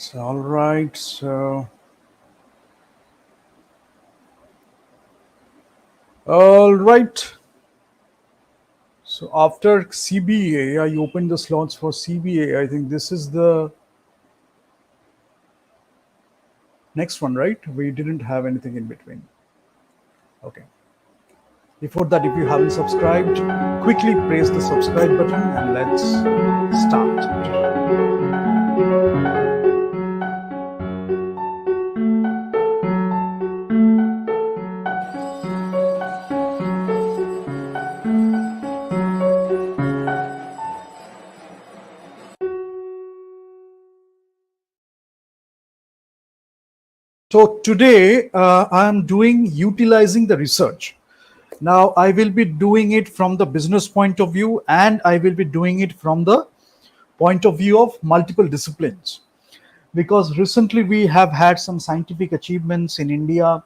So, all right. All right. So after CBA, I opened the slots for CBA. I think this is the next one, right? We didn't have anything in between. Okay. Before that, if you haven't subscribed, quickly press the subscribe button and let's start. So today, I am doing utilizing the research. Now, I will be doing it from the business point of view, and I will be doing it from the point of view of multiple disciplines. Because recently we have had some scientific achievements in India.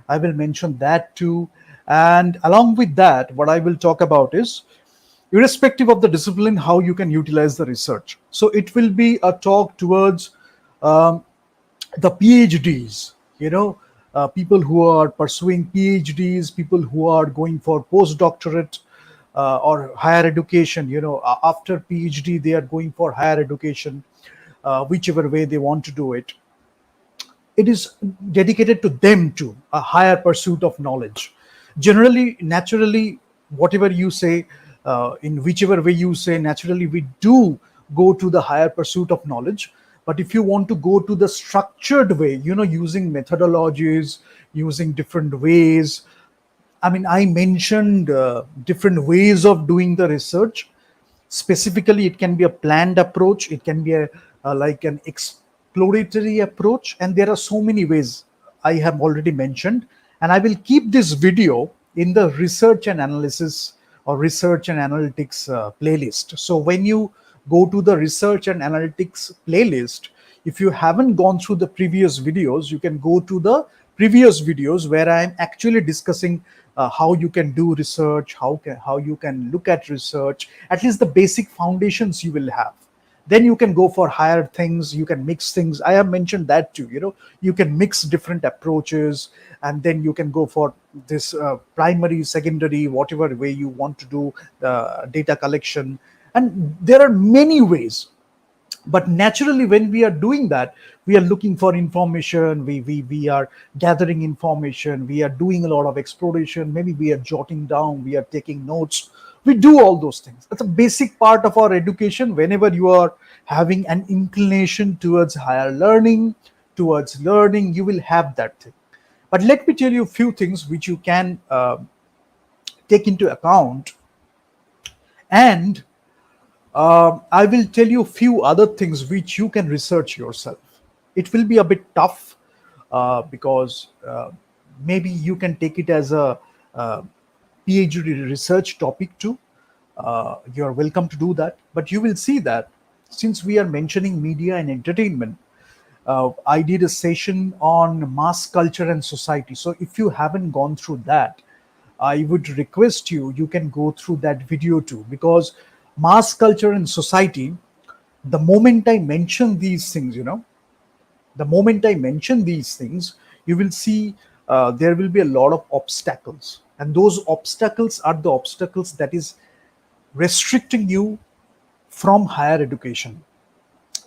I will mention that too. And along with that, what I will talk about is, irrespective of the discipline, how you can utilize the research. So it will be a talk towards um, the PhDs, people who are pursuing PhDs, people who are going for postdoctorate or higher education, after PhD, they are going for higher education, whichever way they want to do it. It is dedicated to them to a higher pursuit of knowledge. Generally, naturally, whatever you say, in whichever way you say, naturally, we do go to the higher pursuit of knowledge. But if you want to go to the structured way, using methodologies, using different ways, I mean, I mentioned different ways of doing the research. Specifically, it can be a planned approach, it can be like an exploratory approach, and there are so many ways I have already mentioned. And I will keep this video in the research and analysis or research and analytics playlist. So when you go to the research and analytics playlist, if you haven't gone through the previous videos, you can go to the previous videos where I am actually discussing how you can do research, how you can look at research, at least the basic foundations you will have. Then you can go for higher things, you can mix things. I have mentioned that too. You can mix different approaches, and then you can go for this primary, secondary, whatever way you want to do the data collection. And there are many ways, but naturally when we are doing that, we are looking for information, we are gathering information, we are doing a lot of exploration, maybe we are jotting down, we are taking notes, we do all those things. That's a basic part of our education. Whenever you are having an inclination towards higher learning, towards learning, you will have that thing. But let me tell you a few things which you can take into account. And I will tell you a few other things which you can research yourself. It will be a bit tough because maybe you can take it as a PhD research topic too. You're welcome to do that. But you will see that since we are mentioning media and entertainment, I did a session on mass culture and society. So if you haven't gone through that, I would request you can go through that video too, because mass culture and society, the moment I mention these things, the moment I mention these things, you will see there will be a lot of obstacles. And those obstacles are the obstacles that is restricting you from higher education.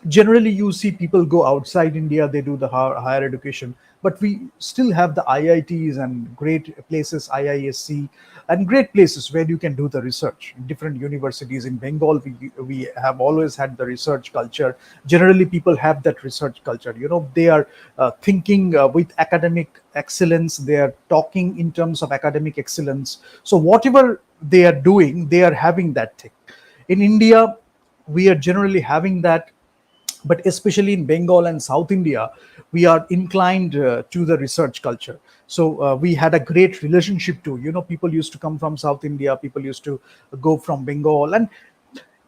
Generally you see people go outside India, they do the higher education, but we still have the IITs and great places, IISc, and great places where you can do the research in different universities. In Bengal, we have always had the research culture. Generally people have that research culture, they are thinking with academic excellence, they are talking in terms of academic excellence. So whatever they are doing, they are having that thing. In India, we are generally having that, but especially in Bengal and South India, we are inclined to the research culture. So we had a great relationship too. People used to come from South India, people used to go from Bengal, and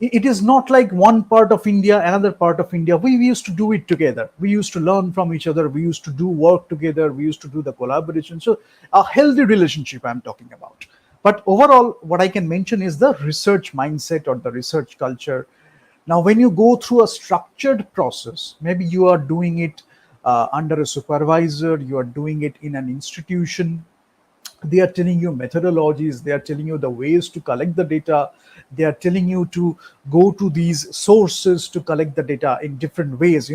it is not like one part of India, another part of India. We used to do it together. We used to learn from each other. We used to do work together. We used to do the collaboration. So a healthy relationship I'm talking about. But overall, what I can mention is the research mindset or the research culture. Now, when you go through a structured process, maybe you are doing it under a supervisor, you are doing it in an institution, they are telling you methodologies, they are telling you the ways to collect the data, they are telling you to go to these sources to collect the data in different ways,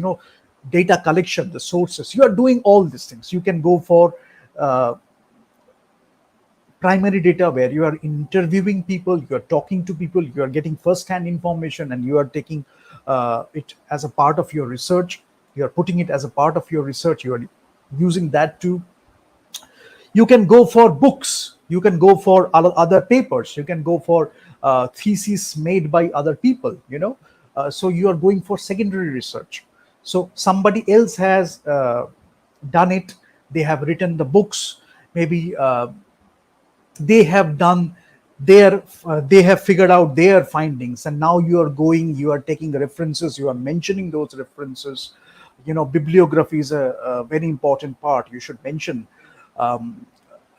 data collection, the sources. You are doing all these things. You can go for uh, primary data, where you are interviewing people, you are talking to people, you are getting first hand information, and you are taking it as a part of your research. You are putting it as a part of your research. You are using that to, you can go for books, you can go for other papers, you can go for theses made by other people, so you are going for secondary research. So somebody else has done it, they have written the books, maybe they have done their they have figured out their findings, and now you are going, you are taking references, you are mentioning those references. Bibliography is a very important part, you should mention. um,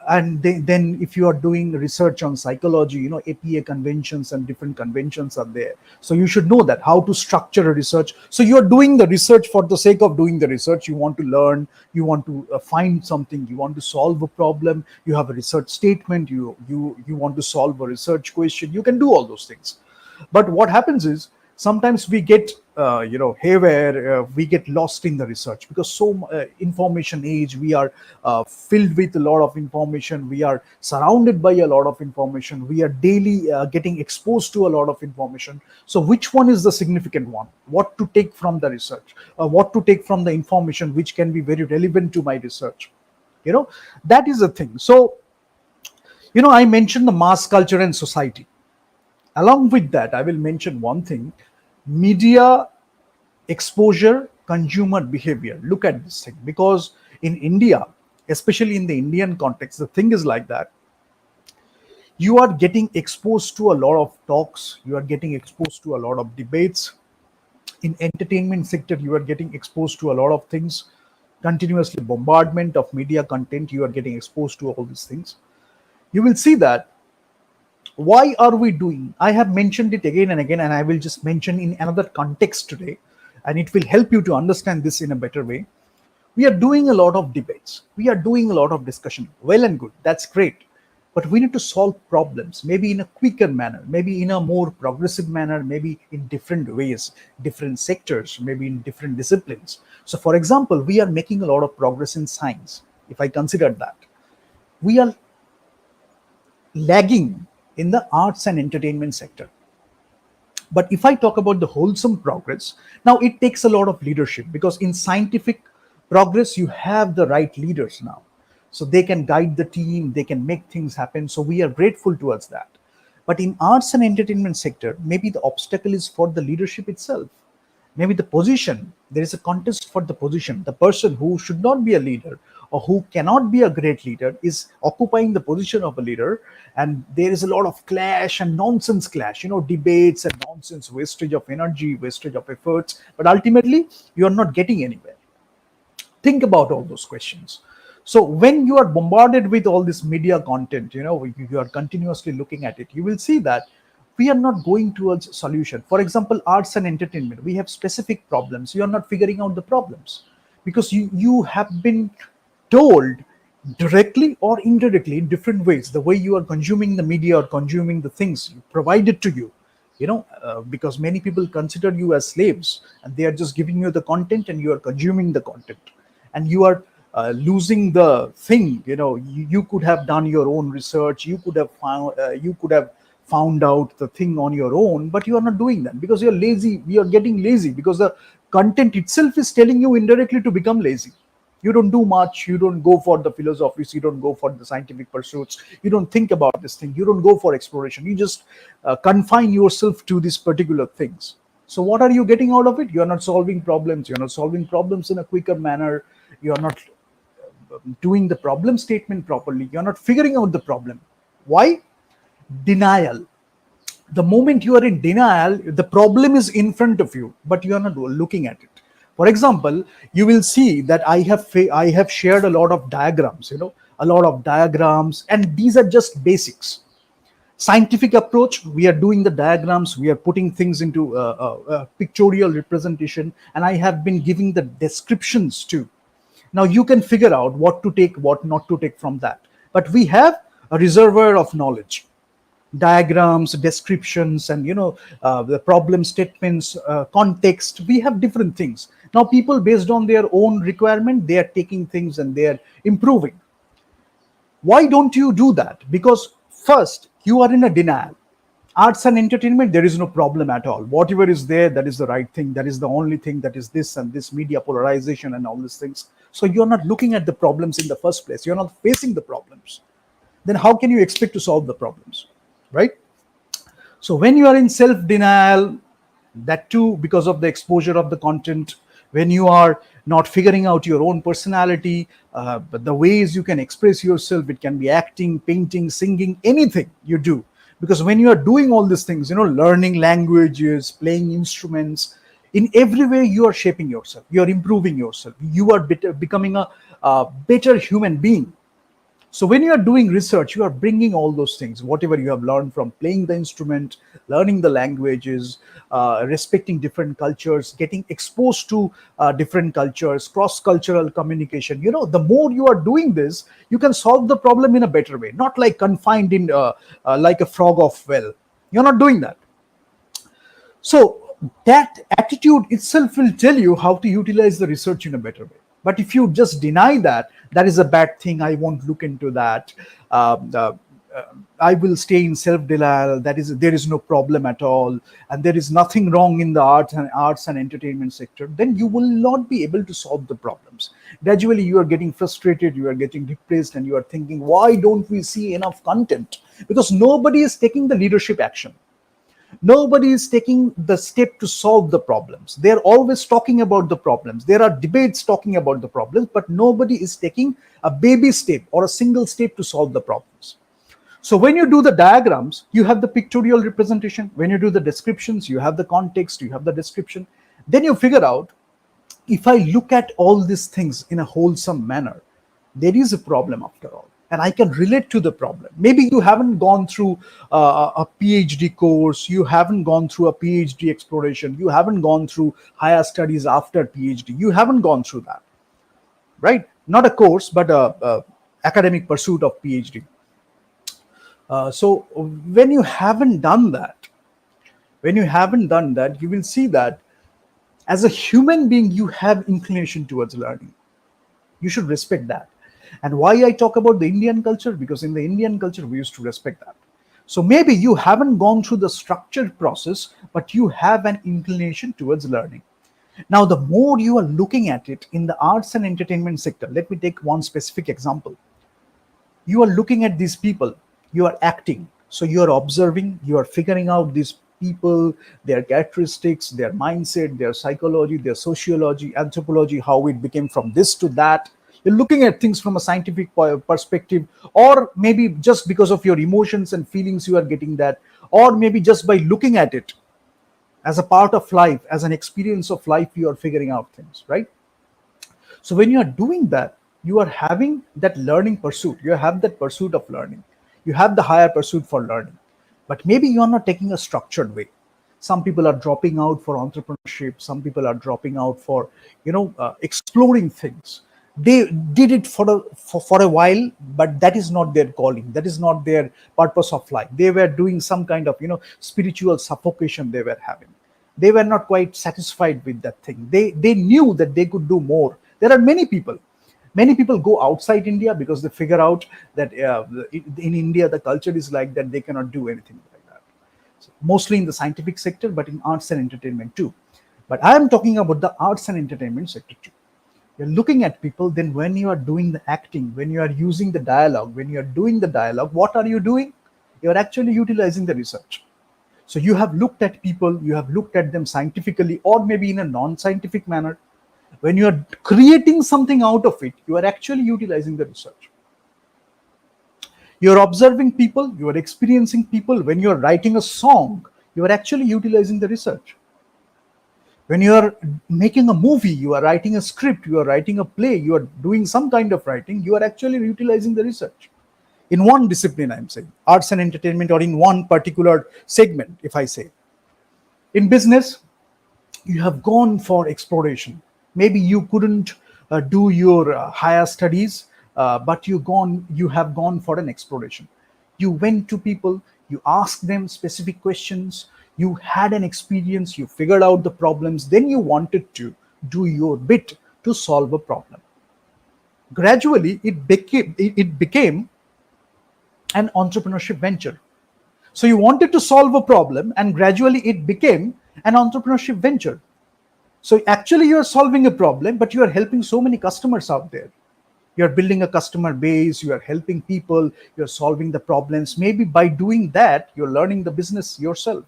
and then if you are doing research on psychology, APA conventions and different conventions are there, so you should know that how to structure a research. So you are doing the research for the sake of doing the research. You want to learn, you want to find something, you want to solve a problem, you have a research statement, you want to solve a research question, you can do all those things. But what happens is, sometimes we get haywire, we get lost in the research, because information age, we are filled with a lot of information, we are surrounded by a lot of information, we are daily getting exposed to a lot of information. So which one is the significant one, what to take from the research, what to take from the information which can be very relevant to my research, that is the thing. So I mentioned the mass culture and society. Along with that, I will mention one thing: media exposure, consumer behavior. Look at this thing, because in India, especially in the Indian context, the thing is like that. You are getting exposed to a lot of talks, you are getting exposed to a lot of debates. In entertainment sector, you are getting exposed to a lot of things, continuously bombardment of media content, you are getting exposed to all these things. You will see that. Why are we doing, I have mentioned it again and again, and I will just mention in another context today, and it will help you to understand this in a better way. We are doing a lot of debates, we are doing a lot of discussion, well and good, that's great. But we need to solve problems, maybe in a quicker manner, maybe in a more progressive manner, maybe in different ways, different sectors, maybe in different disciplines. So for example, we are making a lot of progress in science. If I consider that, we are lagging in the arts and entertainment sector. But if I talk about the wholesome progress, now it takes a lot of leadership, because in scientific progress, you have the right leaders now. So they can guide the team, they can make things happen. So we are grateful towards that. But in arts and entertainment sector, maybe the obstacle is for the leadership itself. Maybe the position, there is a contest for the position. The person who should not be a leader or who cannot be a great leader is occupying the position of a leader, and there is a lot of clash and nonsense clash, debates and nonsense, wastage of energy, wastage of efforts, but ultimately you are not getting anywhere. Think about all those questions. So when you are bombarded with all this media content, you are continuously looking at it, you will see that we are not going towards solution. For example, arts and entertainment, we have specific problems, you are not figuring out the problems, because you have been told directly or indirectly in different ways, the way you are consuming the media or consuming the things provided to you, because many people consider you as slaves, and they are just giving you the content and you are consuming the content, and you are losing the thing. You could have done your own research, you could have found out the thing on your own, but you are not doing that because you're lazy. We are getting lazy because the content itself is telling you indirectly to become lazy. You don't do much, you don't go for the philosophies, you don't go for the scientific pursuits, you don't think about this thing, you don't go for exploration, you just confine yourself to these particular things. So what are you getting out of it? You're not solving problems, you're not solving problems in a quicker manner, you're not doing the problem statement properly, you're not figuring out the problem. Why? Denial. The moment you are in denial, the problem is in front of you, but you are not looking at it. For example, you will see that I have shared a lot of diagrams, a lot of diagrams, and these are just basics. Scientific approach, we are doing the diagrams, we are putting things into pictorial representation, and I have been giving the descriptions too. Now you can figure out what to take, what not to take from that. But we have a reservoir of knowledge, diagrams, descriptions, and the problem statements, context. We have different things. Now people, based on their own requirement, they are taking things and they are improving. Why don't you do that? Because first, you are in a denial. Arts and entertainment, there is no problem at all. Whatever is there, that is the right thing. That is the only thing. That is this and this media polarization and all these things. So you're not looking at the problems in the first place. You're not facing the problems. Then how can you expect to solve the problems, right? So when you are in self-denial, that too because of the exposure of the content, when you are not figuring out your own personality, but the ways you can express yourself, it can be acting, painting, singing, anything you do. Because when you are doing all these things, learning languages, playing instruments, in every way you are shaping yourself, you are improving yourself, you are becoming a better human being. So when you are doing research, you are bringing all those things, whatever you have learned from playing the instrument, learning the languages, respecting different cultures, getting exposed to different cultures, cross-cultural communication. The more you are doing this, you can solve the problem in a better way, not like confined in like a frog of well. You're not doing that. So that attitude itself will tell you how to utilize the research in a better way. But if you just deny that, that is a bad thing, I won't look into that, I will stay in self-denial, there is no problem at all, and there is nothing wrong in the arts and entertainment sector, then you will not be able to solve the problems. Gradually, you are getting frustrated, you are getting depressed, and you are thinking, why don't we see enough content? Because nobody is taking the leadership action. Nobody is taking the step to solve the problems. They're always talking about the problems. There are debates talking about the problems, but nobody is taking a baby step or a single step to solve the problems. So when you do the diagrams, you have the pictorial representation. When you do the descriptions, you have the context, you have the description. Then you figure out, if I look at all these things in a wholesome manner, there is a problem after all, and I can relate to the problem. Maybe you haven't gone through a PhD course, you haven't gone through a PhD exploration, you haven't gone through higher studies after PhD, you haven't gone through that, right? Not a course, but a academic pursuit of PhD. So when you haven't done that, you will see that as a human being, you have inclination towards learning. You should respect that. And why I talk about the Indian culture? Because in the Indian culture, we used to respect that. So maybe you haven't gone through the structured process, but you have an inclination towards learning. Now, the more you are looking at it in the arts and entertainment sector, let me take one specific example. You are looking at these people, you are acting. So you are observing, you are figuring out these people, their characteristics, their mindset, their psychology, their sociology, anthropology, how it became from this to that. You're looking at things from a scientific perspective, or maybe just because of your emotions and feelings, you are getting that, or maybe just by looking at it as a part of life, as an experience of life, you are figuring out things, right? So when you are doing that, you are having that learning pursuit. You have that pursuit of learning. You have the higher pursuit for learning. But maybe you are not taking a structured way. Some people are dropping out for entrepreneurship. Some people are dropping out for, exploring things. They did it for a while, but that is not their calling. That is not their purpose of life. They were doing some kind of, spiritual suffocation they were having. They were not quite satisfied with that thing. They knew that they could do more. There are many people go outside India because they figure out that in India the culture is like that, they cannot do anything like that. So mostly in the scientific sector, but in arts and entertainment too. But I am talking about the arts and entertainment sector too. You're looking at people, then when you are doing the acting, when you are using the dialogue, when you are doing the dialogue, what are you doing? You're actually utilizing the research. So you have looked at people, you have looked at them scientifically or maybe in a non-scientific manner. When you are creating something out of it, you are actually utilizing the research. You're observing people, you are experiencing people. When you are writing a song, you are actually utilizing the research. When you are making a movie, you are writing a script, you are writing a play, you are doing some kind of writing, you are actually utilizing the research. in one discipline, I'm saying arts and entertainment, or in one particular segment. If I say in business, you have gone for exploration. Maybe you couldn't do your higher studies, but you have gone for an exploration. You went to people, you asked them specific questions, you had an experience, you figured out the problems, then you wanted to do your bit to solve a problem. Gradually it became an entrepreneurship venture. So you wanted to solve a problem, and gradually it became an entrepreneurship venture. So actually, you are solving a problem, but you are helping so many customers out there. You are building a customer base, you are helping people, you are solving the problems. Maybe by doing that, you're learning the business yourself,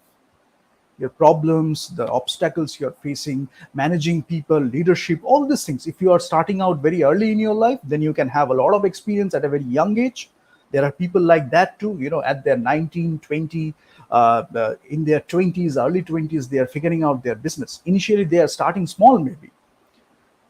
your problems, the obstacles you're facing, managing people, leadership, all these things. If you are starting out very early in your life, then you can have a lot of experience at a very young age. There are people like that too, at their 19, 20, in their 20s, early 20s, they are figuring out their business. Initially, they are starting small, maybe.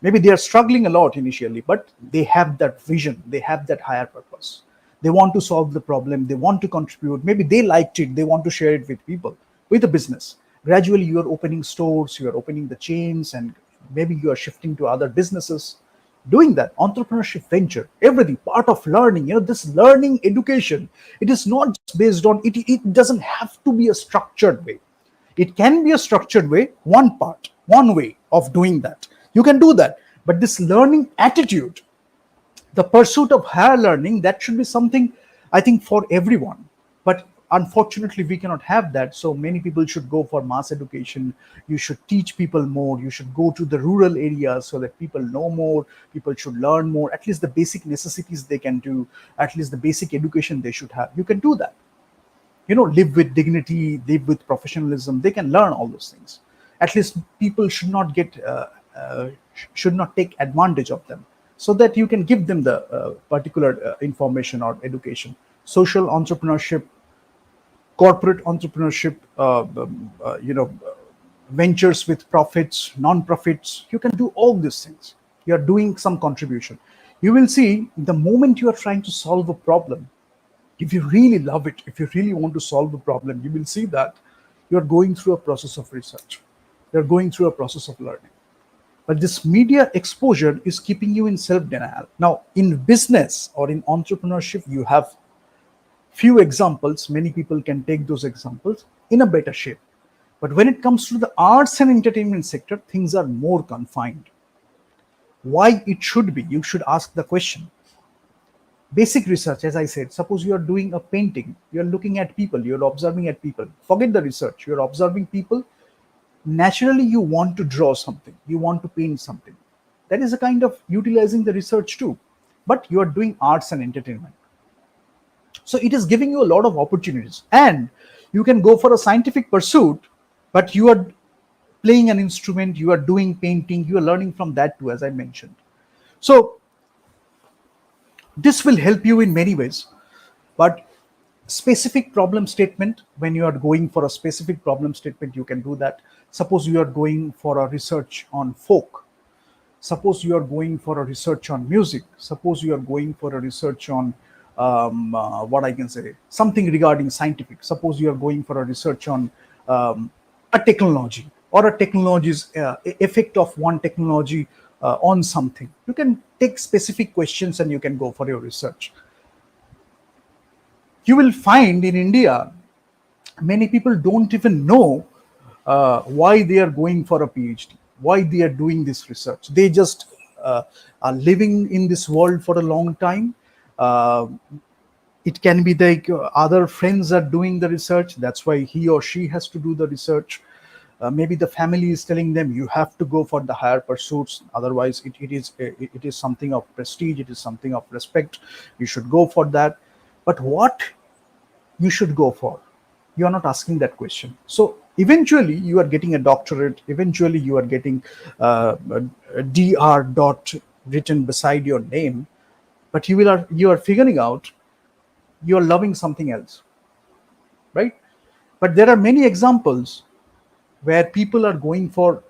Maybe they are struggling a lot initially, but they have that vision, they have that higher purpose. They want to solve the problem, they want to contribute. Maybe they liked it, they want to share it with people, with the business. Gradually, you are opening stores, you are opening the chains, and maybe you are shifting to other businesses. Doing that entrepreneurship venture, everything part of learning. This learning education, it is not just based on it. It doesn't have to be a structured way. It can be a structured way, one part, one way of doing that. You can do that. But this learning attitude, the pursuit of higher learning, that should be something, I think, for everyone. But unfortunately, we cannot have that. So many people should go for mass education. You should teach people more. You should go to the rural areas so that people know more. People should learn more. At least the basic necessities they can do. At least the basic education they should have. You can do that. Live with dignity, live with professionalism. They can learn all those things. At least people should not take advantage of them, so that you can give them the particular information or education. Social entrepreneurship, corporate entrepreneurship, ventures with profits, non-profits. You can do all these things. You are doing some contribution. You will see, the moment you are trying to solve a problem, if you really love it, if you really want to solve a problem, you will see that you are going through a process of research. You're going through a process of learning. But this media exposure is keeping you in self-denial. Now, in business or in entrepreneurship, you have few examples. Many people can take those examples in a better shape. But when it comes to the arts and entertainment sector, things are more confined. Why it should be? You should ask the question. Basic research, as I said, suppose you are doing a painting, you're looking at people, you're observing at people. Forget the research, you're observing people. Naturally, you want to draw something, you want to paint something. That is a kind of utilizing the research too. But you are doing arts and entertainment. So it is giving you a lot of opportunities. And you can go for a scientific pursuit, but you are playing an instrument, you are doing painting, you are learning from that too, as I mentioned. So this will help you in many ways. But specific problem statement, when you are going for a specific problem statement, you can do that. Suppose you are going for a research on folk. Suppose you are going for a research on music. Suppose you are going for a research on what I can say, something regarding scientific. Suppose you are going for a research on a technology, or a technology's effect of one technology on something. You can take specific questions and you can go for your research. You will find in India, many people don't even know why they are going for a PhD, why they are doing this research. They just are living in this world for a long time. It can be like other friends are doing the research, that's why he or she has to do the research. Maybe the family is telling them you have to go for the higher pursuits, otherwise it is something of prestige, it is something of respect, you should go for that. But what you should go for, you are not asking that question. So eventually you are getting a doctorate, eventually you are getting a dr dot written beside your name, but you are figuring out you are loving something else, right? But there are many examples where people are going for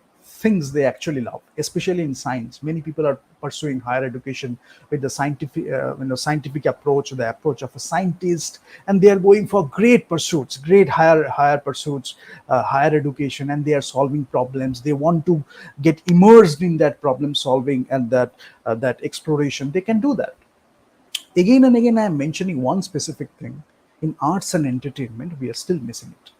things they actually love, especially in science. Many people are pursuing higher education with the scientific approach, the approach of a scientist, and they are going for great pursuits, great higher pursuits, higher education, and they are solving problems. They want to get immersed in that problem solving and that exploration. They can do that. Again and again, I am mentioning one specific thing. In arts and entertainment, we are still missing it.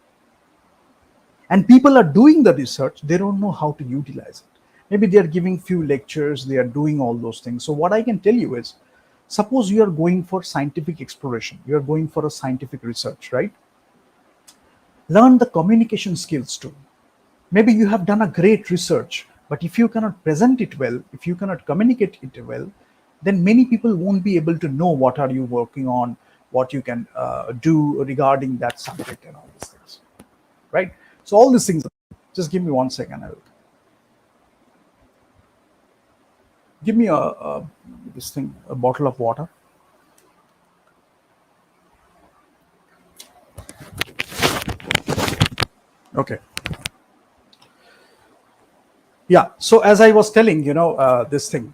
And people are doing the research, they don't know how to utilize it. Maybe they are giving few lectures, they are doing all those things. So what I can tell you is, suppose you are going for scientific exploration, you are going for a scientific research, right? Learn the communication skills too. Maybe you have done a great research, but if you cannot present it well, if you cannot communicate it well, then many people won't be able to know what are you working on, what you can do regarding that subject and all these things, right? So all these things, just give me 1 second. I will give me a bottle of water. Okay. Yeah. So as I was telling, this thing,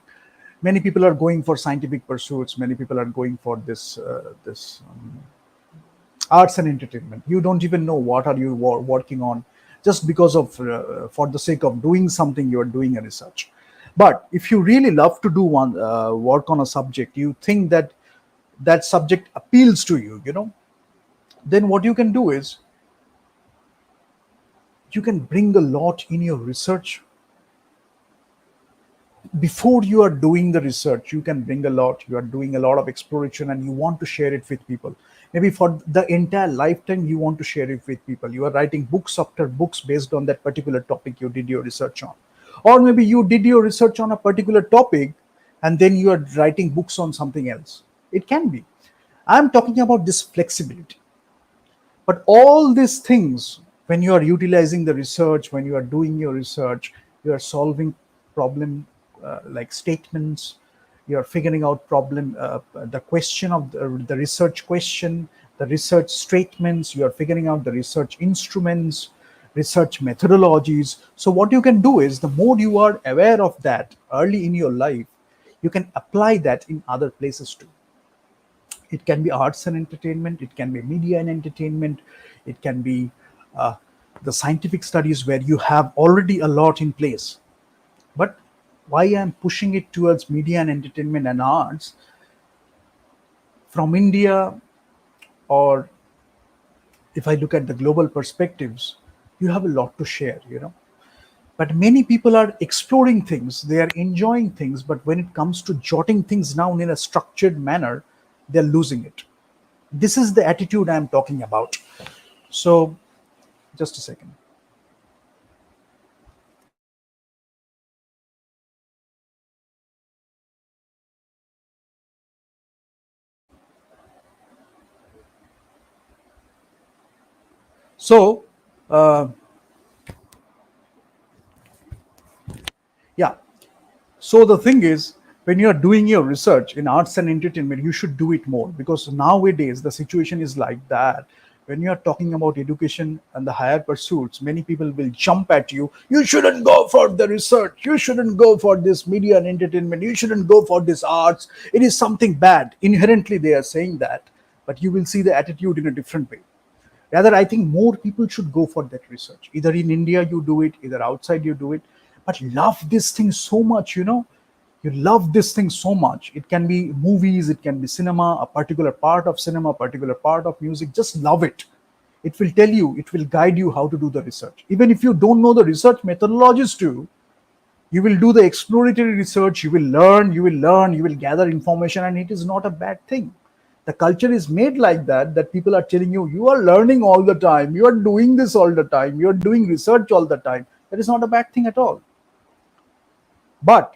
many people are going for scientific pursuits. Many people are going for this arts and entertainment. You don't even know what are you working on, just because of for the sake of doing something, you are doing a research. But if you really love to do one work on a subject, you think that that subject appeals to you, then what you can do is you can bring a lot in your research. Before you are doing the research, you can bring a lot. You are doing a lot of exploration and you want to share it with people. Maybe for the entire lifetime, you want to share it with people. You are writing books after books based on that particular topic you did your research on. Or maybe you did your research on a particular topic and then you are writing books on something else. It can be. I'm talking about this flexibility. But all these things, when you are utilizing the research, when you are doing your research, you are solving problem like statements, you are figuring out problem, the question of the research question, the research statements, you are figuring out the research instruments, research methodologies. So what you can do is, the more you are aware of that early in your life, you can apply that in other places too. It can be arts and entertainment, it can be media and entertainment, it can be the scientific studies where you have already a lot in place. But why I'm pushing it towards media and entertainment and arts from India, or if I look at the global perspectives, you have a lot to share, But many people are exploring things, they are enjoying things, but when it comes to jotting things down in a structured manner, they're losing it. This is the attitude I'm talking about. So, just a second. So, yeah. So the thing is, when you are doing your research in arts and entertainment, you should do it more, because nowadays the situation is like that. When you are talking about education and the higher pursuits, many people will jump at you. You shouldn't go for the research. You shouldn't go for this media and entertainment. You shouldn't go for this arts. It is something bad. Inherently, they are saying that, but you will see the attitude in a different way. Rather, I think more people should go for that research. Either in India you do it, either outside you do it. But love this thing so much, You love this thing so much. It can be movies, it can be cinema, a particular part of cinema, a particular part of music. Just love it. It will tell you, it will guide you how to do the research. Even if you don't know the research methodologies too, you will do the exploratory research, you will learn, you will gather information, and it is not a bad thing. The culture is made like that people are telling you, you are learning all the time, you are doing this all the time, you are doing research all the time. That is not a bad thing at all. But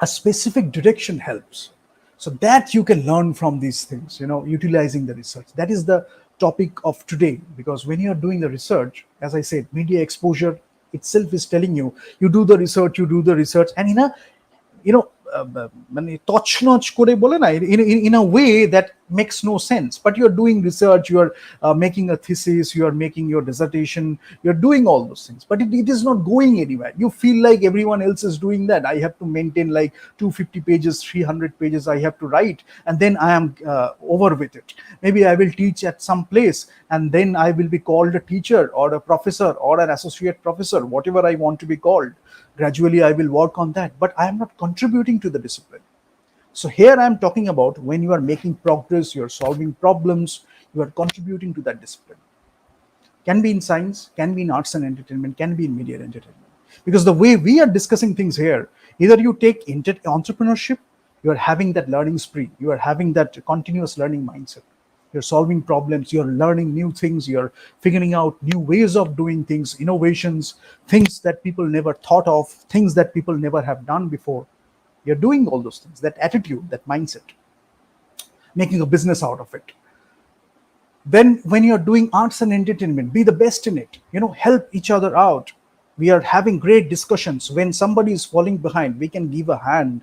a specific direction helps, so that you can learn from these things, utilizing the research. That is the topic of today, because when you are doing the research, as I said, media exposure itself is telling you, you do the research, and in a, মানে তছনছ করে বলে না, in a way that makes no sense, but you're doing research, you're making a thesis, you're making your dissertation, you're doing all those things, but it is not going anywhere. You feel like everyone else is doing that. I have to maintain like 250 pages, 300 pages I have to write, and then I am over with it. Maybe I will teach at some place, and then I will be called a teacher or a professor or an associate professor, whatever I want to be called. Gradually I will work on that, but I am not contributing to the discipline. So here I'm talking about when you are making progress, you're solving problems, you are contributing to that discipline. Can be in science, can be in arts and entertainment, can be in media and entertainment. Because the way we are discussing things here, either you take entrepreneurship, you are having that learning spree, you are having that continuous learning mindset. You're solving problems, you're learning new things, you're figuring out new ways of doing things, innovations, things that people never thought of, things that people never have done before. You're doing all those things, that attitude, that mindset, making a business out of it. Then when you're doing arts and entertainment, be the best in it, help each other out. We are having great discussions. When somebody is falling behind, we can give a hand.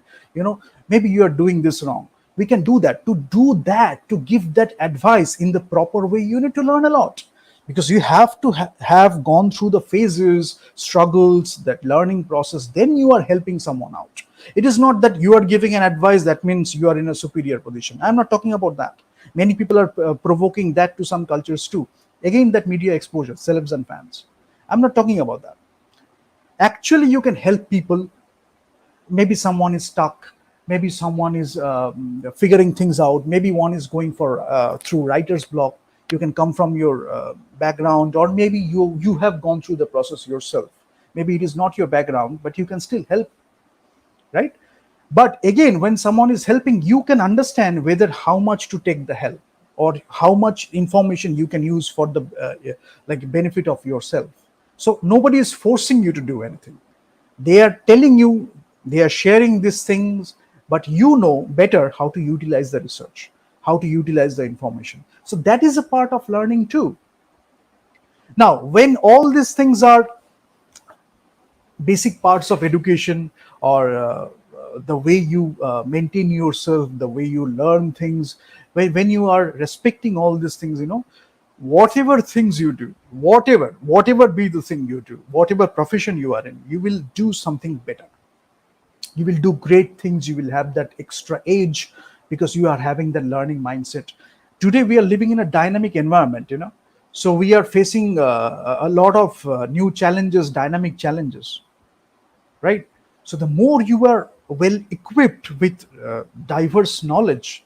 Maybe you are doing this wrong, we can do that. To give that advice in the proper way, you need to learn a lot, because you have to have gone through the phases, struggles, that learning process, then you are helping someone out. It is not that you are giving an advice that means you are in a superior position. I'm not talking about that. Many people are provoking that to some cultures too. Again, that media exposure, celebs and fans. I'm not talking about that. Actually, you can help people. Maybe someone is stuck, maybe someone is figuring things out, maybe one is going for through writer's block. You can come from your background, or maybe you have gone through the process yourself. Maybe it is not your background, but you can still help, right? But again, when someone is helping, you can understand whether how much to take the help, or how much information you can use for the like benefit of yourself. So nobody is forcing you to do anything. They are telling you, they are sharing these things, but you know better how to utilize the research, how to utilize the information. So that is a part of learning too. Now, when all these things are basic parts of education, or the way you maintain yourself, the way you learn things, when you are respecting all these things, whatever things you do, whatever be the thing you do, whatever profession you are in, you will do something better. You will do great things. You will have that extra edge, because you are having the learning mindset. Today we are living in a dynamic environment, so we are facing a lot of new challenges, dynamic challenges, right? So the more you are well equipped with diverse knowledge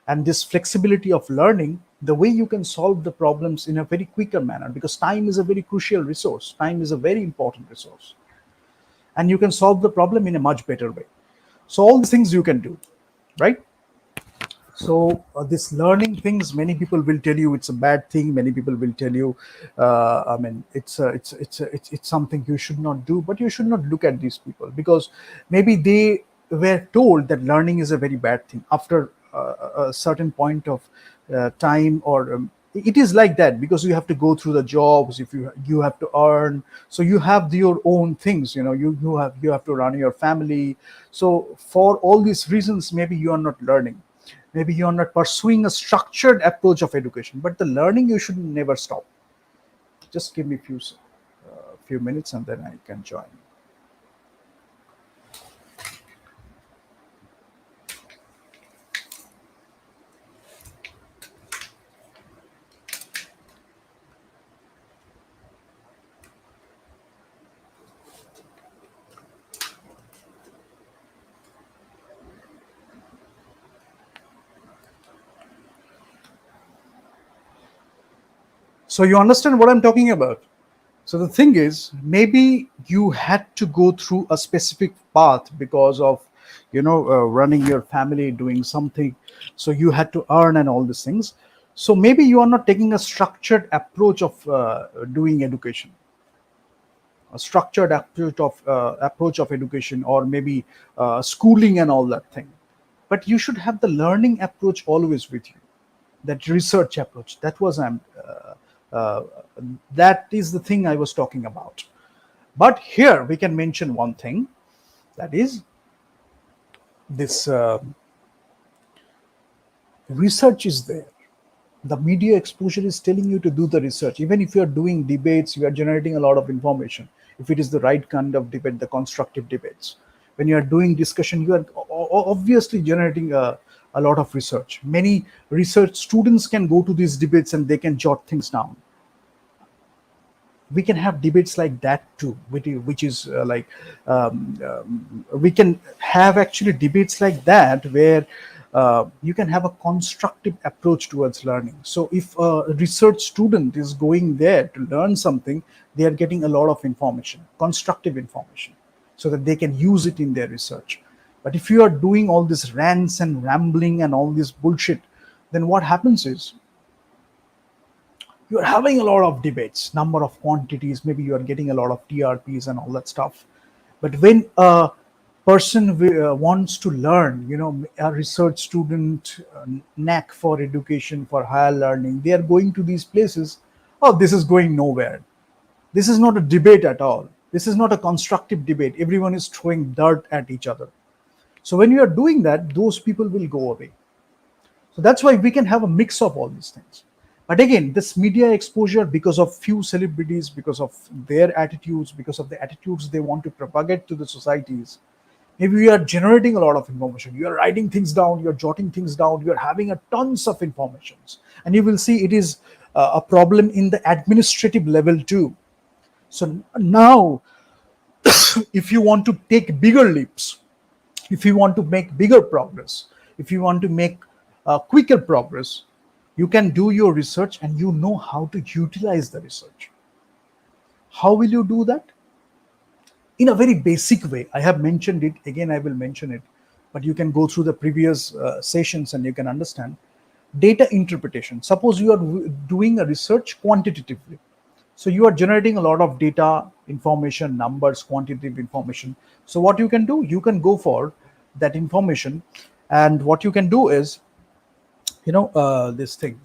and this flexibility of learning, the way you can solve the problems in a very quicker manner, because time is a very crucial resource, time is a very important resource, and you can solve the problem in a much better way. So all these things you can do, right? So this learning things, many people will tell you it's a bad thing. Many people will tell you, I mean, it's something you should not do. But you should not look at these people, because maybe they were told that learning is a very bad thing after a certain point of time, or it is like that because you have to go through the jobs. If you have to earn, so you have your own things. You have to run your family. So for all these reasons, maybe you are not learning. Maybe you are not pursuing a structured approach of education, but the learning you should never stop. Just give me few minutes, and then I can join. So you understand what I'm talking about. So the thing is, maybe you had to go through a specific path because of, running your family, doing something. So you had to earn and all these things. So maybe you are not taking a structured approach of doing education, a structured approach of education, or maybe schooling and all that thing. But you should have the learning approach always with you, that research approach. Uh, that is the thing I was talking about. But here we can mention one thing, that is this Research is there. The media exposure is telling you to do the research. Even if you are doing debates, you are generating a lot of information. If it is the right kind of debate, the constructive debates, when you are doing discussion, you are obviously generating a lot of research. Many research students can go to these debates and they can jot things down. We can have debates like that too, which is we can have actually debates like that where you can have a constructive approach towards learning. So if a research student is going there to learn something, they are getting a lot of information, constructive information, so that they can use it in their research. But if you are doing all this rants and rambling and all this bullshit, then what happens is you're having a lot of debates, number of quantities, maybe you are getting a lot of TRPs and all that stuff. But when a person wants to learn, a research student, knack for education, for higher learning, they are going to these places. Oh, this is going nowhere. This is not a debate at all. This is not a constructive debate. Everyone is throwing dirt at each other. So when you are doing that, those people will go away. So that's why we can have a mix of all these things. But again, this media exposure, because of few celebrities, because of their attitudes, because of the attitudes they want to propagate to the societies, maybe we are generating a lot of information. You are writing things down, you're jotting things down, you're having a tons of informations. And you will see it is a problem in the administrative level too. So now, if you want to take bigger leaps, if you want to make bigger progress, if you want to make quicker progress, you can do your research and you know how to utilize the research. How will you do that? In a very basic way. I have mentioned it, again I will mention it, but you can go through the previous sessions and you can understand. Data interpretation. Suppose you are doing a research quantitatively. So you are generating a lot of data, information, numbers, quantitative information. So what you can do, you can go for that information, and what you can do is, this thing,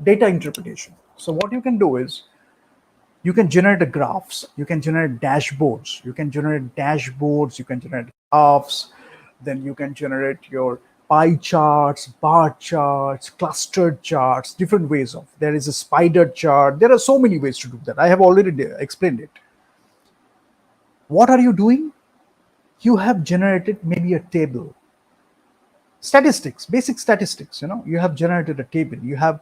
data interpretation. So what you can do is, you can generate graphs, you can generate dashboards, you can generate graphs, then you can generate your pie charts, bar charts, clustered charts, different ways of. There is a spider chart. There are so many ways to do that. I have already explained it. What are you doing? You have generated maybe a table. Statistics, basic statistics, you have generated a table. You have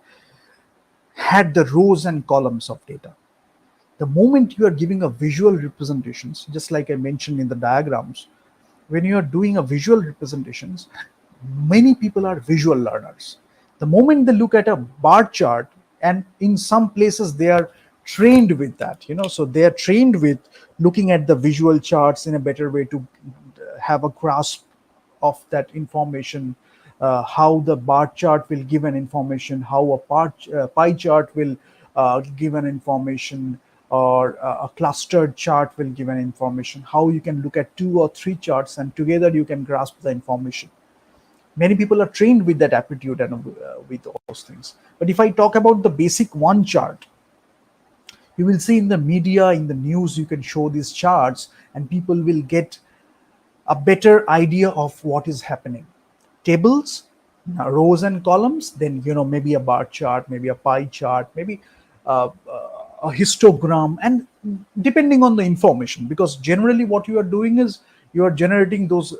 had the rows and columns of data. The moment you are giving a visual representations, just like I mentioned in the diagrams, when you are doing a visual representations, many people are visual learners. The moment they look at a bar chart, and in some places they are trained with that, so they are trained with looking at the visual charts in a better way to have a grasp of that information, how the bar chart will give an information, how a pie chart will give an information, or a clustered chart will give an information, how you can look at 2 or 3 charts and together you can grasp the information. Many people are trained with that aptitude and with all those things. But if I talk about the basic one chart, you will see in the media, in the news, you can show these charts and people will get a better idea of what is happening. Tables, rows and columns, then maybe a bar chart, maybe a pie chart, maybe a histogram, and depending on the information, because generally what you are doing is you are generating those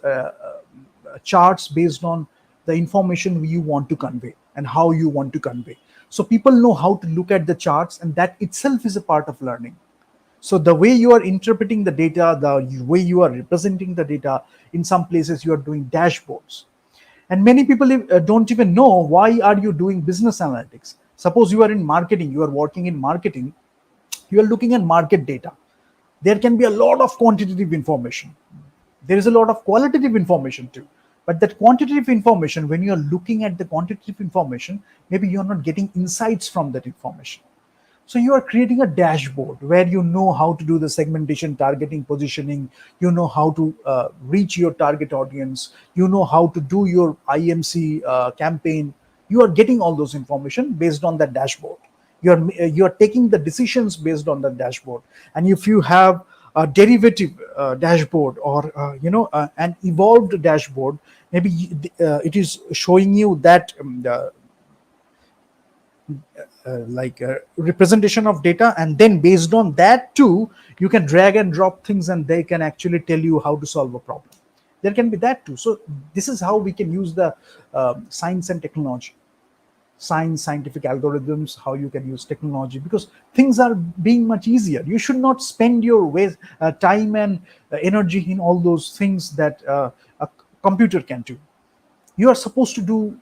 charts based on the information you want to convey and how you want to convey. So people know how to look at the charts, and that itself is a part of learning. So the way you are interpreting the data, the way you are representing the data, in some places you are doing dashboards. And many people don't even know why are you doing business analytics. Suppose you are in marketing, you are working in marketing, you are looking at market data. There can be a lot of quantitative information. There is a lot of qualitative information too. But that quantitative information, when you are looking at the quantitative information, maybe you are not getting insights from that information. So you are creating a dashboard where you know how to do the segmentation, targeting, positioning, you know how to reach your target audience, you know how to do your IMC campaign. You are getting all those information based on that dashboard. You are taking the decisions based on the dashboard. And if you have a derivative dashboard, or an evolved dashboard. Maybe it is showing you that like a representation of data, and then based on that too you can drag and drop things and they can actually tell you how to solve a problem. There can be that too. So this is how we can use the science and technology, science, scientific algorithms, how you can use technology, because things are being much easier. You should not spend your time and energy in all those things that a computer can do. You are supposed to do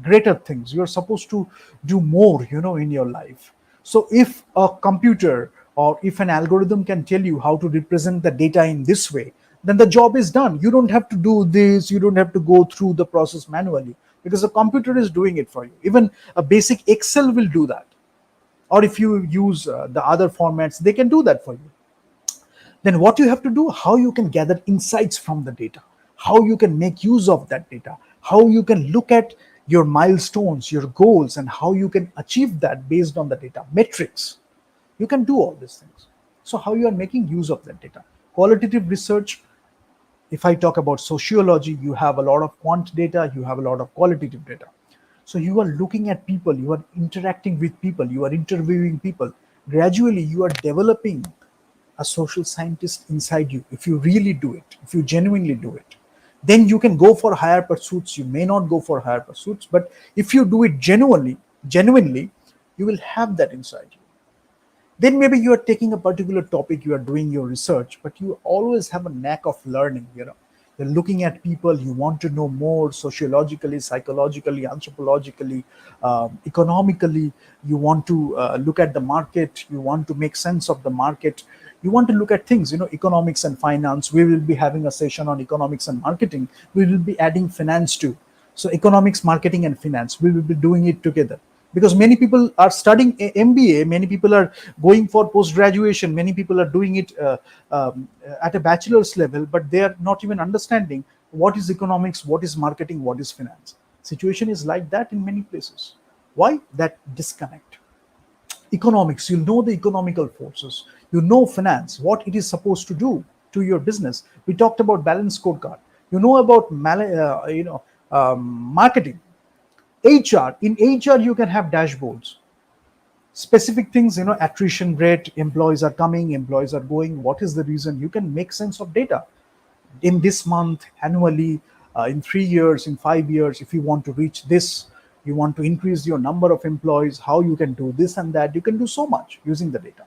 greater things. You're supposed to do more, in your life. So if a computer or if an algorithm can tell you how to represent the data in this way, then the job is done. You don't have to do this, you don't have to go through the process manually, because the computer is doing it for you. Even a basic Excel will do that. Or if you use the other formats, they can do that for you. Then what you have to do, how you can gather insights from the data, how you can make use of that data, how you can look at your milestones, your goals, and how you can achieve that based on the data metrics. You can do all these things. So how you are making use of that data. Qualitative research, if I talk about sociology, you have a lot of quant data, you have a lot of qualitative data. So you are looking at people, you are interacting with people, you are interviewing people. Gradually you are developing a social scientist inside you. If you really do it, if you genuinely do it, then you can go for higher pursuits. You may not go for higher pursuits, but if you do it genuinely, you will have that inside you. Then maybe you are taking a particular topic, you are doing your research, but you always have a knack of learning. You're looking at people, you want to know more sociologically, psychologically, anthropologically, economically. You want to look at the market, you want to make sense of the market, you want to look at things, economics and finance. We will be having a session on economics and marketing. We will be adding finance too. So economics, marketing, and finance, we will be doing it together, because many people are studying MBA, many people are going for post graduation, many people are doing it at a bachelor's level, but they are not even understanding what is economics, what is marketing, what is finance. Situation is like that in many places. Why? That disconnect. Economics, you know the economical forces, you know finance, what it is supposed to do to your business. We talked about balance scorecard. You know about marketing. HR, in HR you can have dashboards, specific things, attrition rate, employees are coming, employees are going, what is the reason. You can make sense of data in this month, annually, in 3 years, in 5 years. If you want to reach this, you want to increase your number of employees, how you can do this and that. You can do so much using the data.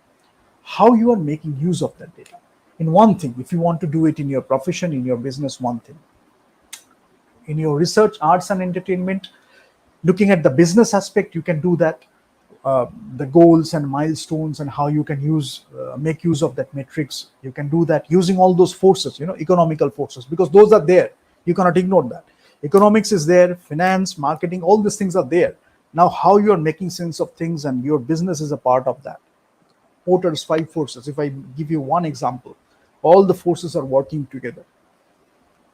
How you are making use of that data in one thing. If you want to do it in your profession, in your business, one thing. In your research, arts and entertainment, looking at the business aspect, you can do that. The goals and milestones and how you can make use of that metrics, you can do that using all those forces, economical forces, because those are there. You cannot ignore that. Economics is there, finance, marketing, all these things are there. Now how you are making sense of things, and your business is a part of that. Porter's 5 forces, if I give you one example, all the forces are working together.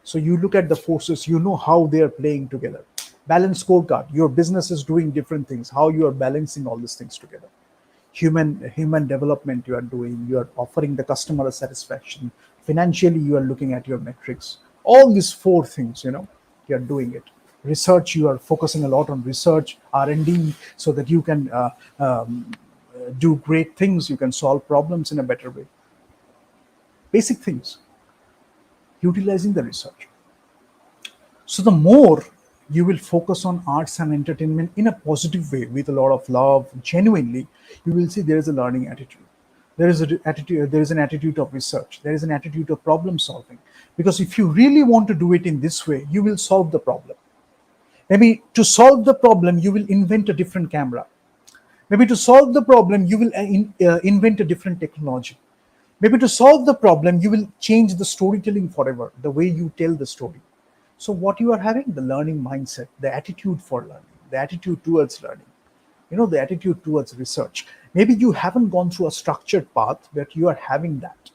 So you look at the forces, you know how they are playing together. Balance scorecard, your business is doing different things, how you are balancing all these things together. Human development you are doing, you are offering the customer satisfaction. Financially, you are looking at your metrics. All these 4 things, you are doing it. Research, you are focusing a lot on research, R&D, so that you can do great things, you can solve problems in a better way. Basic things, utilizing the research. So the more you will focus on arts and entertainment in a positive way, with a lot of love, genuinely, you will see there is a learning attitude. There is an attitude of research. There is an attitude of problem solving. Because if you really want to do it in this way, you will solve the problem. Maybe to solve the problem, you will invent a different camera. Maybe to solve the problem, you will invent a different technology. Maybe to solve the problem, you will change the storytelling forever, the way you tell the story. So what you are having, the learning mindset, the attitude for learning, the attitude towards learning, the attitude towards research. Maybe you haven't gone through a structured path, but you are having that.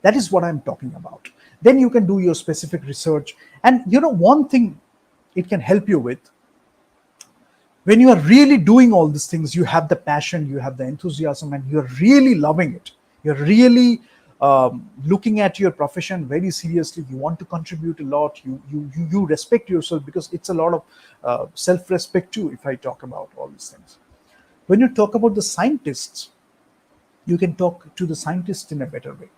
That is what I'm talking about. Then you can do your specific research. And one thing it can help you with, when you are really doing all these things, you have the passion, you have the enthusiasm, and you're really loving it. You're really looking at your profession very seriously. You want to contribute a lot. You respect yourself, because it's a lot of self-respect too. If I talk about all these things, when you talk about the scientists, you can talk to the scientists in a better way.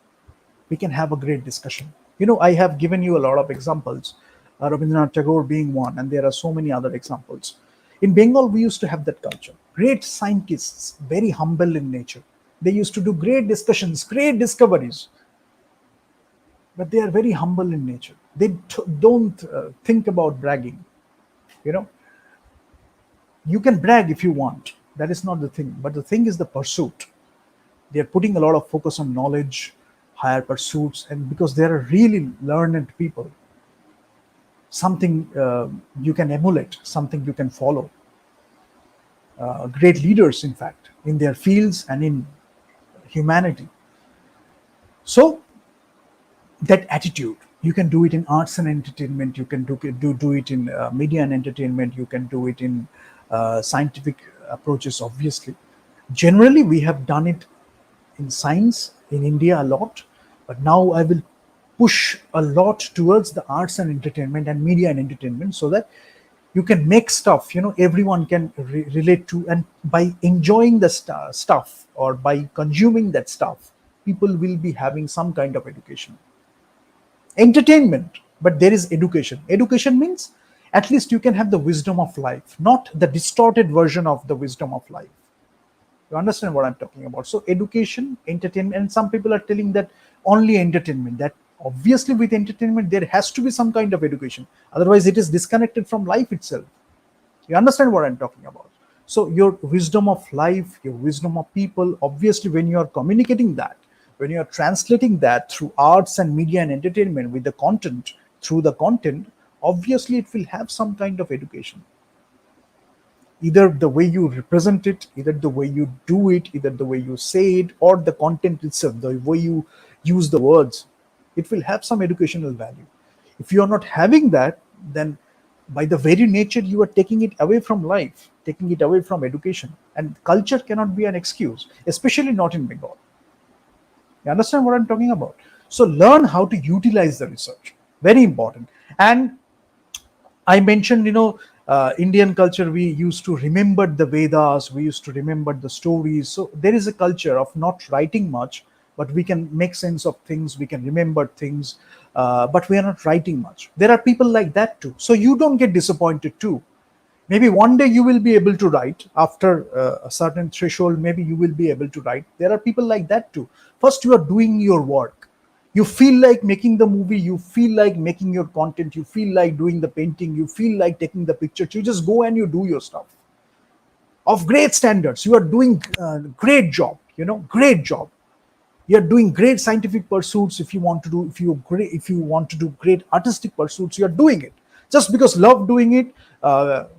We can have a great discussion. I have given you a lot of examples, Rabindranath Tagore being one, and there are so many other examples. In Bengal, we used to have that culture. Great scientists, very humble in nature. They used to do great discussions, great discoveries, but they are very humble in nature. They don't think about bragging. You know, you can brag if you want. That is not the thing. But the thing is the pursuit. They are putting a lot of focus on knowledge, higher pursuits, and because they are really learned people, something you can emulate, something you can follow. Great leaders, in fact, in their fields and in humanity. So that attitude, you can do it in arts and entertainment, you can do it in media and entertainment, you can do it in scientific approaches, obviously. Generally, we have done it in science in India a lot, but now I will push a lot towards the arts and entertainment and media and entertainment, so that you can make stuff everyone can relate to, and by enjoying the stuff, or by consuming that stuff, people will be having some kind of education, entertainment, but there is education. Education means at least you can have the wisdom of life, not the distorted version of the wisdom of life. You understand what I'm talking about? So education, entertainment, and some people are telling that only entertainment. That obviously with entertainment there has to be some kind of education. Otherwise, it is disconnected from life itself. You understand what I'm talking about? So your wisdom of life, your wisdom of people, obviously when you are communicating that, when you are translating that through arts and media and entertainment with the content, through the content, obviously it will have some kind of education. Either the way you represent it, either the way you do it, either the way you say it, or the content itself, the way you use the words, it will have some educational value. If you are not having that, then by the very nature you are taking it away from life, taking it away from education, and culture cannot be an excuse, especially not in Bengal. You understand what I'm talking about? So learn how to utilize the research. Very important. And I mentioned, Indian culture, we used to remember the Vedas, we used to remember the stories. So there is a culture of not writing much, but we can make sense of things, we can remember things, but we are not writing much. There are people like that too. So you don't get disappointed too. Maybe one day you will be able to write after a certain threshold, maybe you will be able to write. There are people like that too. First, you are doing your work. You feel like making the movie, you feel like making your content, you feel like doing the painting, you feel like taking the pictures. You just go and you do your stuff of great standards. You are doing great job, great job. You're doing great scientific pursuits. If you want to do, if you want to do great artistic pursuits, you're doing it just because love doing it.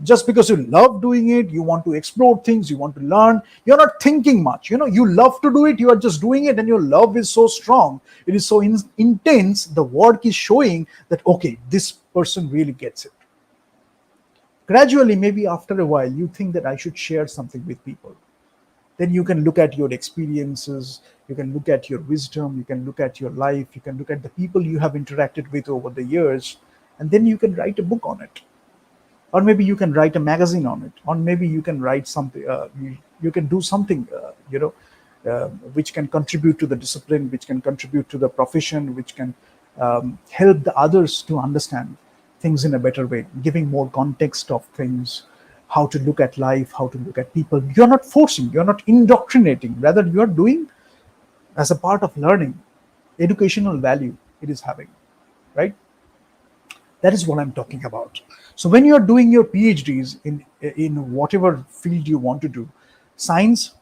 Just because you love doing it, you want to explore things, you want to learn. You're not thinking much. You love to do it. You are just doing it, and your love is so strong. It is so intense. The work is showing that okay, this person really gets it. Gradually, maybe after a while, you think that I should share something with people. Then you can look at your experiences, you can look at your wisdom, you can look at your life, you can look at the people you have interacted with over the years, and then you can write a book on it. Or maybe you can write a magazine on it, or maybe you can write something, you can do something, which can contribute to the discipline, which can contribute to the profession, which can help the others to understand things in a better way, giving more context of things, how to look at life, how to look at people. You're not forcing, you're not indoctrinating, rather you're doing as a part of learning, educational value it is having, right? That is what I'm talking about. So when you're doing your PhDs in whatever field you want to do, science,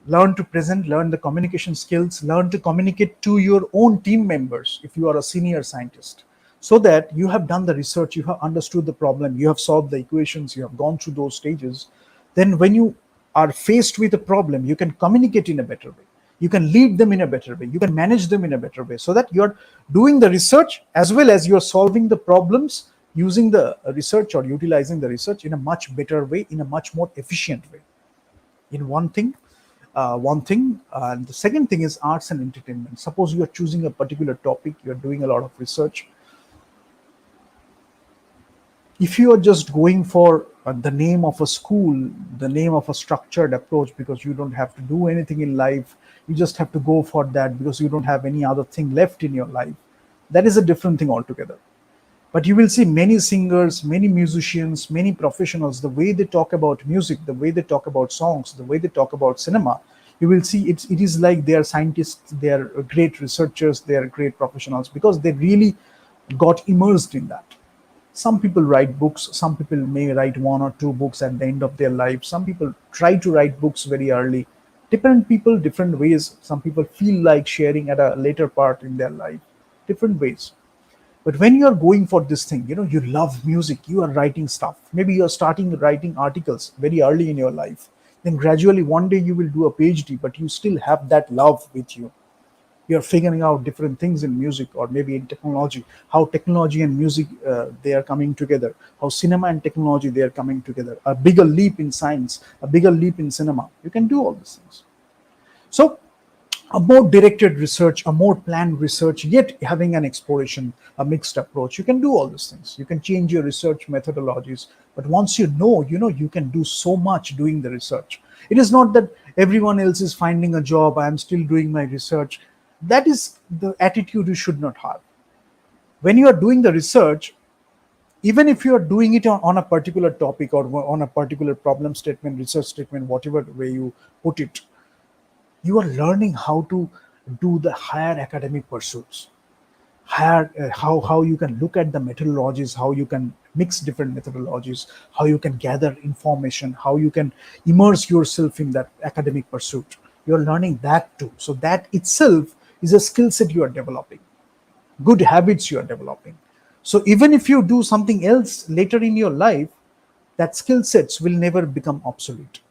learn to present, learn the communication skills, learn to communicate to your own team members if you are a senior scientist, so that you have done the research, you have understood the problem, you have solved the equations, you have gone through those stages. Then when you are faced with a problem, you can communicate in a better way. You can lead them in a better way. You can manage them in a better way, so that you're doing the research as well as you're solving the problems using the research or utilizing the research in a much better way, in a much more efficient way. In one thing, one thing. And the second thing is arts and entertainment. Suppose you are choosing a particular topic, you are doing a lot of research. If you are just going for the name of a school, the name of a structured approach, because you don't have to do anything in life, you just have to go for that because you don't have any other thing left in your life, that is a different thing altogether. But you will see many singers, many musicians, many professionals, the way they talk about music, the way they talk about songs, the way they talk about cinema, you will see it is like they are scientists, they are great researchers, they are great professionals because they really got immersed in that. Some people write books, some people may write one or two books at the end of their life, some people try to write books very early. Different people, different ways. Some people feel like sharing at a later part in their life, different ways. But when you are going for this thing, you love music, you are writing stuff, maybe you are starting writing articles very early in your life, then gradually one day you will do a PhD, but you still have that love with you. You're figuring out different things in music or maybe in technology, how technology and music, they are coming together, how cinema and technology, they are coming together, a bigger leap in science, a bigger leap in cinema. You can do all these things. So a more directed research, a more planned research, yet having an exploration, a mixed approach. You can do all these things. You can change your research methodologies. But once you can do so much doing the research. It is not that everyone else is finding a job, I am still doing my research. That is the attitude you should not have. When you are doing the research, even if you are doing it on a particular topic or on a particular problem statement, research statement, whatever way you put it, you are learning how to do the higher academic pursuits, higher, how you can look at the methodologies, how you can mix different methodologies, how you can gather information, how you can immerse yourself in that academic pursuit. You're learning that too. So that itself is a skill set you are developing, good habits you are developing. So even if you do something else later in your life, that skill sets will never become obsolete.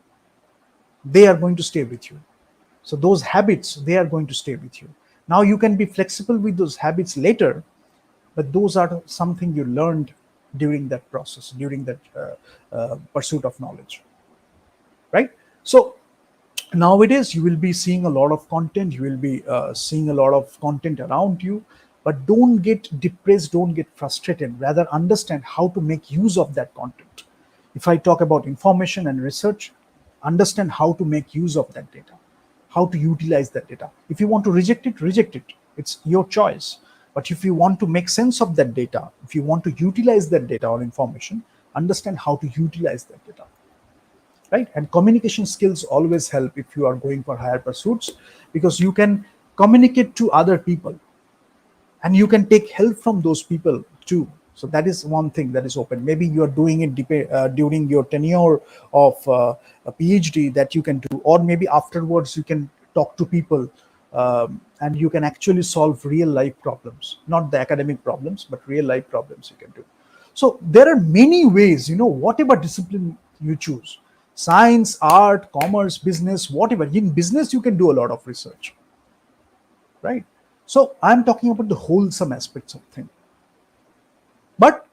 They are going to stay with you. So those habits, they are going to stay with you. Now you can be flexible with those habits later, but those are something you learned during that process, during that pursuit of knowledge, right? So nowadays you will be seeing a lot of content, you will be seeing a lot of content around you, but don't get depressed, don't get frustrated, rather understand how to make use of that content. If I talk about information and research, understand how to make use of that data, how to utilize that data. If you want to reject it, it's your choice. But if you want to make sense of that data, if you want to utilize that data or information, understand how to utilize that data, right? And communication skills always help if you are going for higher pursuits, because you can communicate to other people and you can take help from those people too. So that is one thing that is open. Maybe you are doing it during your tenure of a PhD, that you can do, or maybe afterwards you can talk to people, and you can actually solve real life problems, not the academic problems, but real life problems you can do. So there are many ways, whatever discipline you choose, science, art, commerce, business, whatever. In business, you can do a lot of research, right? So I'm talking about the wholesome aspects of things. But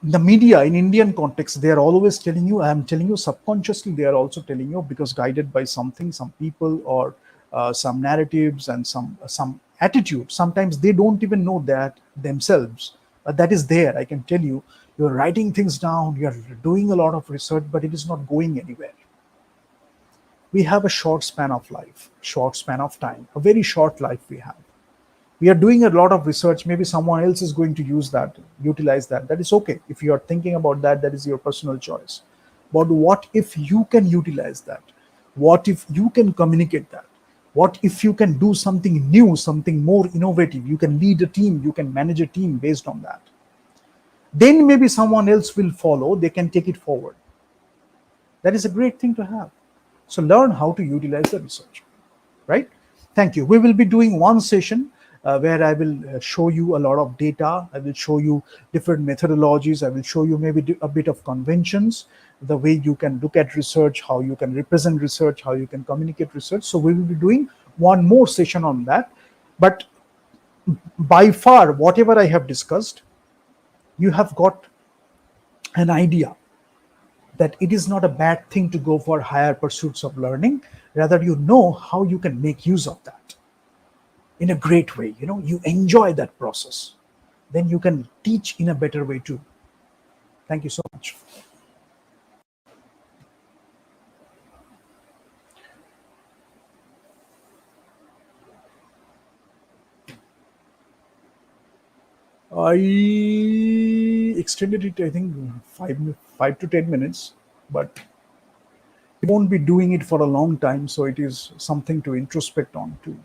the media in Indian context, they are always telling you, I am telling you subconsciously, they are also telling you, because guided by something, some people, or some narratives and some attitude. Sometimes they don't even know that themselves, but that is there. I can tell you, you're writing things down, you're doing a lot of research, but it is not going anywhere. We have a short span of life, short span of time, a very short life we have. We are doing a lot of research, maybe someone else is going to use that, utilize that. That is okay. If you are thinking about that, that is your personal choice. But what if you can utilize that? What if you can communicate that? What if you can do something new, something more innovative? You can lead a team, you can manage a team based on that. Then maybe someone else will follow, they can take it forward. That is a great thing to have. So learn how to utilize the research, right? Thank you. We will be doing one session where I will show you a lot of data. I will show you different methodologies. I will show you maybe a bit of conventions, the way you can look at research, how you can represent research, how you can communicate research. So we will be doing one more session on that. But by far, whatever I have discussed, you have got an idea that it is not a bad thing to go for higher pursuits of learning. Rather, you know how you can make use of that in a great way. You enjoy that process. Then you can teach in a better way too. Thank you so much. I extended it, I think, 5 to 10 minutes, but we won't be doing it for a long time. So it is something to introspect on too.